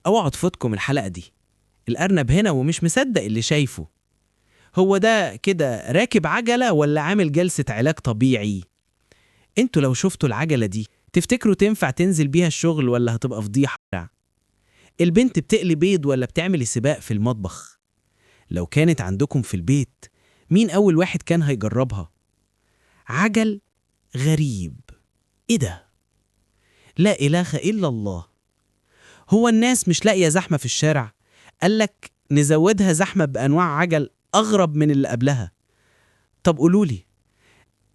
اوعوا تفوتكم الحلقة دي. الأرنب هنا ومش مصدق اللي شايفه. هو ده كده راكب عجلة ولا عامل جلسة علاج طبيعي؟ انتوا لو شفتوا العجلة دي تفتكروا تنفع تنزل بيها الشغل ولا هتبقى فضيحة؟ البنت بتقلي بيض ولا بتعمل سباق في المطبخ؟ لو كانت عندكم في البيت مين أول واحد كان هيجربها؟ عجل غريب. إيه ده؟ لا إله إلا الله. هو الناس مش لاقية زحمة في الشارع؟ قالك نزودها زحمة بأنواع عجل أغرب من اللي قبلها. طب قولولي،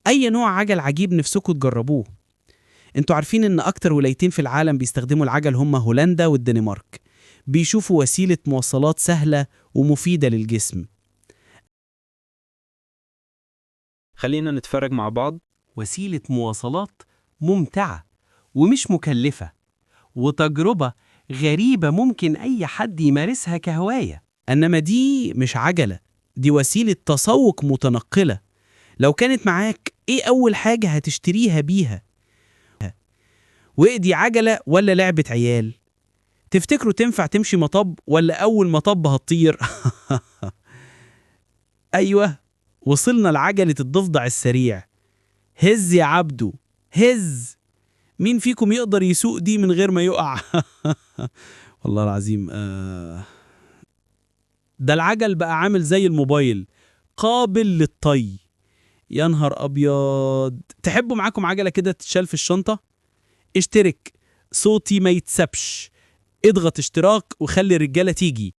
أي نوع عجل عجيب نفسكوا تجربوه؟ انتوا عارفين إن أكتر ولايتين في العالم بيستخدموا العجل هما هولندا والدنمارك. بيشوفوا وسيلة مواصلات سهلة ومفيدة للجسم. خلينا نتفرج مع بعض. وسيلة مواصلات ممتعة ومش مكلفة، وتجربة غريبة ممكن أي حد يمارسها كهواية. إنما دي مش عجلة، دي وسيلة تسوق متنقلة. لو كانت معاك إيه أول حاجة هتشتريها بيها؟ وإيه عجلة ولا لعبة عيال؟ تفتكروا تنفع تمشي مطب ولا أول مطب هتطير؟ أيوة، وصلنا لعجلة الضفدع السريع. هز يا عبدو، هز. مين فيكم يقدر يسوق دي من غير ما يقع؟ والله العظيم. ده العجل بقى عامل زي الموبايل، قابل للطي. يا نهار أبيض. تحبوا معاكم عجلة كده تتشال في الشنطة؟ اشترك، صوتي ما يتسبش. اضغط اشتراك وخلي الرجالة تيجي.